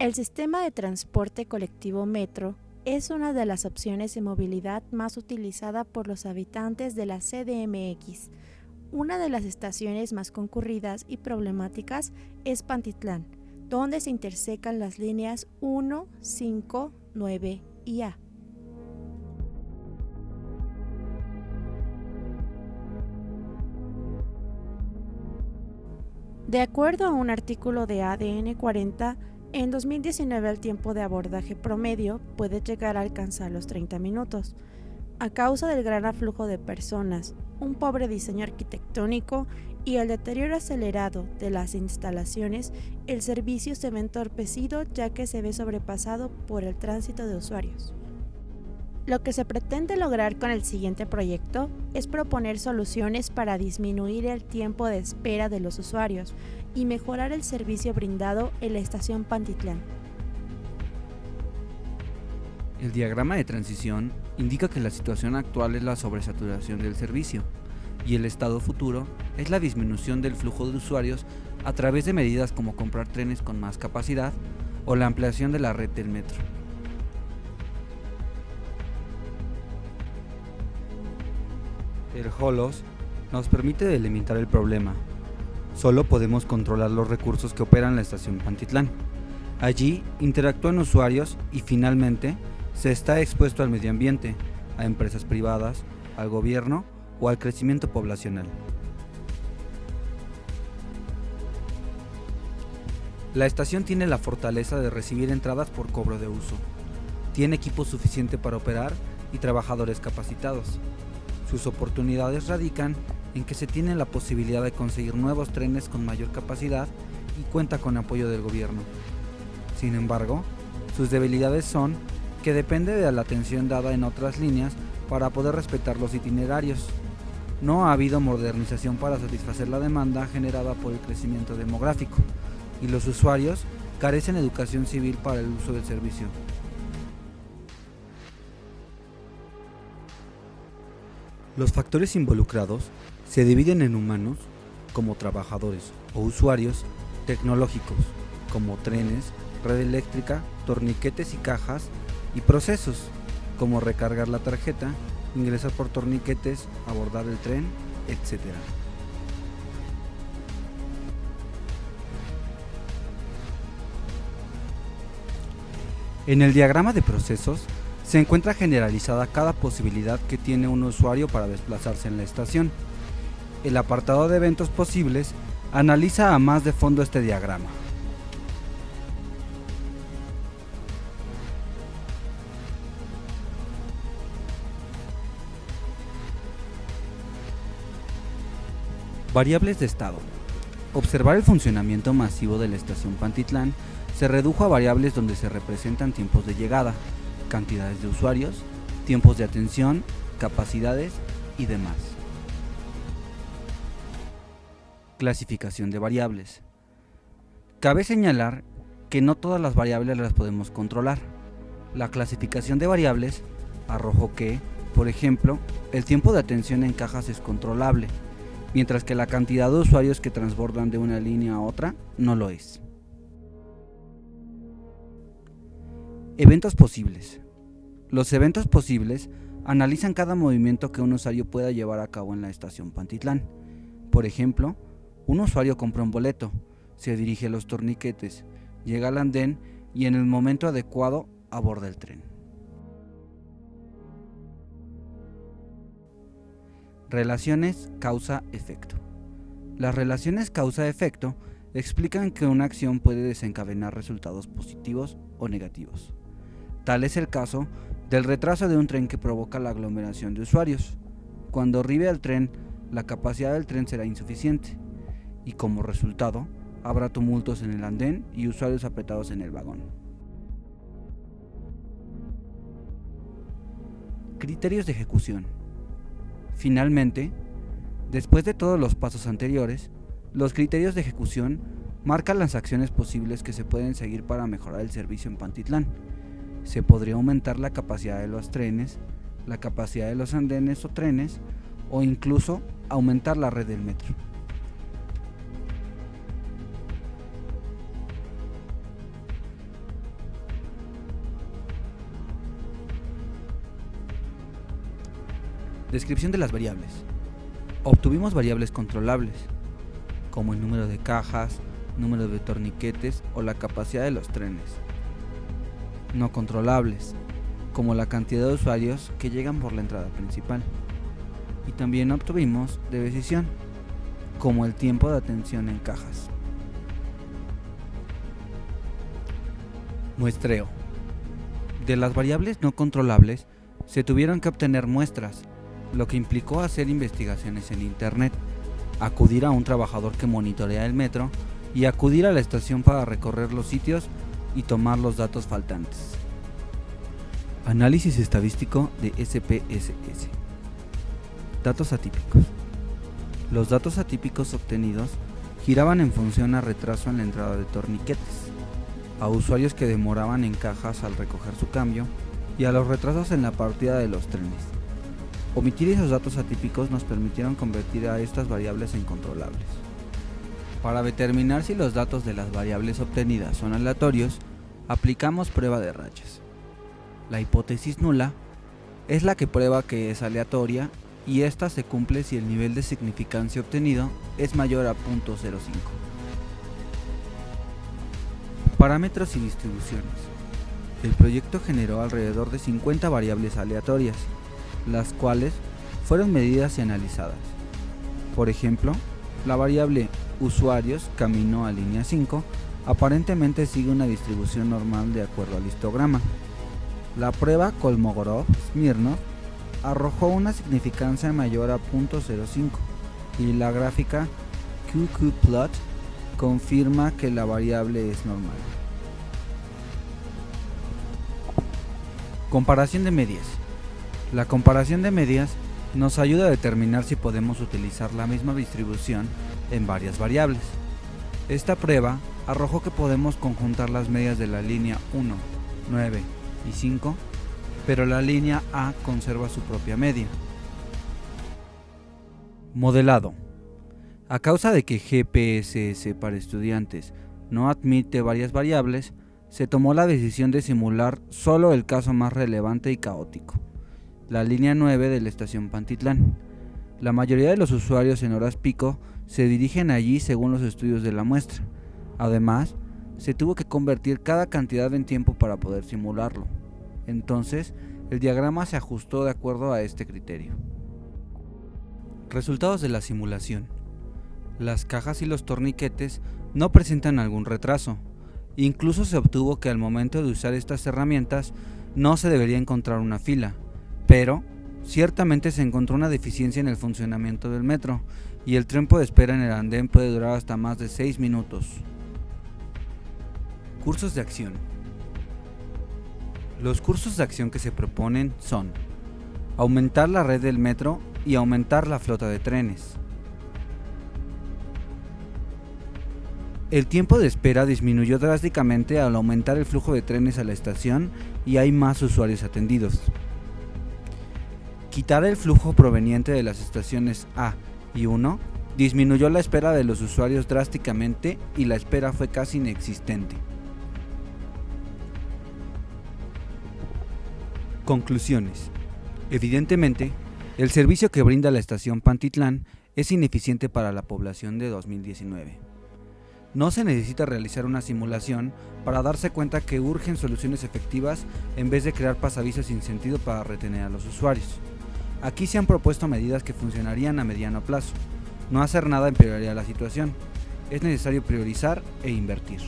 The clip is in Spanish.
El sistema de transporte colectivo Metro es una de las opciones de movilidad más utilizada por los habitantes de la CDMX. Una de las estaciones más concurridas y problemáticas es Pantitlán, donde se intersecan las líneas 1, 5, 9 y A. De acuerdo a un artículo de ADN 40, en 2019 el tiempo de abordaje promedio puede llegar a alcanzar los 30 minutos. A causa del gran aflujo de personas, un pobre diseño arquitectónico y el deterioro acelerado de las instalaciones, el servicio se ve entorpecido ya que se ve sobrepasado por el tránsito de usuarios. Lo que se pretende lograr con el siguiente proyecto es proponer soluciones para disminuir el tiempo de espera de los usuarios y mejorar el servicio brindado en la estación Pantitlán. El diagrama de transición indica que la situación actual es la sobresaturación del servicio y el estado futuro es la disminución del flujo de usuarios a través de medidas como comprar trenes con más capacidad o la ampliación de la red del metro. El HOLOS nos permite delimitar el problema. Solo podemos controlar los recursos que operan la estación Pantitlán. Allí interactúan usuarios y finalmente se está expuesto al medio ambiente, a empresas privadas, al gobierno o al crecimiento poblacional. La estación tiene la fortaleza de recibir entradas por cobro de uso. Tiene equipo suficiente para operar y trabajadores capacitados. Sus oportunidades radican en que se tiene la posibilidad de conseguir nuevos trenes con mayor capacidad y cuenta con apoyo del gobierno. Sin embargo, sus debilidades son que depende de la atención dada en otras líneas para poder respetar los itinerarios. No ha habido modernización para satisfacer la demanda generada por el crecimiento demográfico y los usuarios carecen de educación civil para el uso del servicio. Los factores involucrados se dividen en humanos, como trabajadores o usuarios, tecnológicos, como trenes, red eléctrica, torniquetes y cajas, y procesos, como recargar la tarjeta, ingresar por torniquetes, abordar el tren, etc. En el diagrama de procesos, se encuentra generalizada cada posibilidad que tiene un usuario para desplazarse en la estación. El apartado de eventos posibles analiza a más de fondo este diagrama. Variables de estado. Observar el funcionamiento masivo de la estación Pantitlán se redujo a variables donde se representan tiempos de llegada, cantidades de usuarios, tiempos de atención, capacidades y demás. Clasificación de variables. Cabe señalar que no todas las variables las podemos controlar. La clasificación de variables arrojó que, por ejemplo, el tiempo de atención en cajas es controlable, mientras que la cantidad de usuarios que transbordan de una línea a otra no lo es. Eventos posibles. Los eventos posibles analizan cada movimiento que un usuario pueda llevar a cabo en la estación Pantitlán. Por ejemplo, un usuario compra un boleto, se dirige a los torniquetes, llega al andén y en el momento adecuado aborda el tren. Relaciones causa-efecto. Las relaciones causa-efecto explican que una acción puede desencadenar resultados positivos o negativos. Tal es el caso del retraso de un tren que provoca la aglomeración de usuarios. Cuando arribe al tren, la capacidad del tren será insuficiente y como resultado habrá tumultos en el andén y usuarios apretados en el vagón. Criterios de ejecución. Finalmente, después de todos los pasos anteriores, los criterios de ejecución marcan las acciones posibles que se pueden seguir para mejorar el servicio en Pantitlán. Se podría aumentar la capacidad de los trenes, la capacidad de los andenes o trenes, o incluso aumentar la red del metro. Descripción de las variables. Obtuvimos variables controlables, como el número de cajas, número de torniquetes o la capacidad de los trenes. No controlables, como la cantidad de usuarios que llegan por la entrada principal. Y también obtuvimos de decisión, como el tiempo de atención en cajas. Muestreo. De las variables no controlables, se tuvieron que obtener muestras, lo que implicó hacer investigaciones en internet, acudir a un trabajador que monitorea el metro y acudir a la estación para recorrer los sitios y tomar los datos faltantes. Análisis estadístico de SPSS. Datos atípicos. Los datos atípicos obtenidos giraban en función a retraso en la entrada de torniquetes, a usuarios que demoraban en cajas al recoger su cambio y a los retrasos en la partida de los trenes. Omitir esos datos atípicos nos permitieron convertir a estas variables en controlables. Para determinar si los datos de las variables obtenidas son aleatorios, aplicamos prueba de rachas. La hipótesis nula es la que prueba que es aleatoria y esta se cumple si el nivel de significancia obtenido es mayor a 0.05. Parámetros y distribuciones. El proyecto generó alrededor de 50 variables aleatorias, las cuales fueron medidas y analizadas. Por ejemplo, la variable usuarios camino a línea 5 aparentemente sigue una distribución normal de acuerdo al histograma. La prueba Kolmogorov-Smirnov arrojó una significancia mayor a 0.05 y la gráfica QQplot confirma que la variable es normal. Comparación de medias. La comparación de medias nos ayuda a determinar si podemos utilizar la misma distribución en varias variables. Esta prueba arrojó que podemos conjuntar las medias de la línea 1, 9 y 5, pero la línea A conserva su propia media. Modelado. A causa de que GPSS para estudiantes no admite varias variables, se tomó la decisión de simular solo el caso más relevante y caótico, la línea 9 de la estación Pantitlán. La mayoría de los usuarios en horas pico se dirigen allí según los estudios de la muestra. Además, se tuvo que convertir cada cantidad en tiempo para poder simularlo. Entonces, el diagrama se ajustó de acuerdo a este criterio. Resultados de la simulación. Las cajas y los torniquetes no presentan algún retraso. Incluso se obtuvo que al momento de usar estas herramientas no se debería encontrar una fila, pero ciertamente se encontró una deficiencia en el funcionamiento del metro y el tiempo de espera en el andén puede durar hasta más de 6 minutos. Cursos de acción. Los cursos de acción que se proponen son aumentar la red del metro y aumentar la flota de trenes. El tiempo de espera disminuyó drásticamente al aumentar el flujo de trenes a la estación y hay más usuarios atendidos. Quitar el flujo proveniente de las estaciones A y 1 disminuyó la espera de los usuarios drásticamente y la espera fue casi inexistente. Conclusiones. Evidentemente, el servicio que brinda la estación Pantitlán es ineficiente para la población de 2019. No se necesita realizar una simulación para darse cuenta que urgen soluciones efectivas en vez de crear pasadizos sin sentido para retener a los usuarios. Aquí se han propuesto medidas que funcionarían a mediano plazo. No hacer nada empeoraría la situación. Es necesario priorizar e invertir.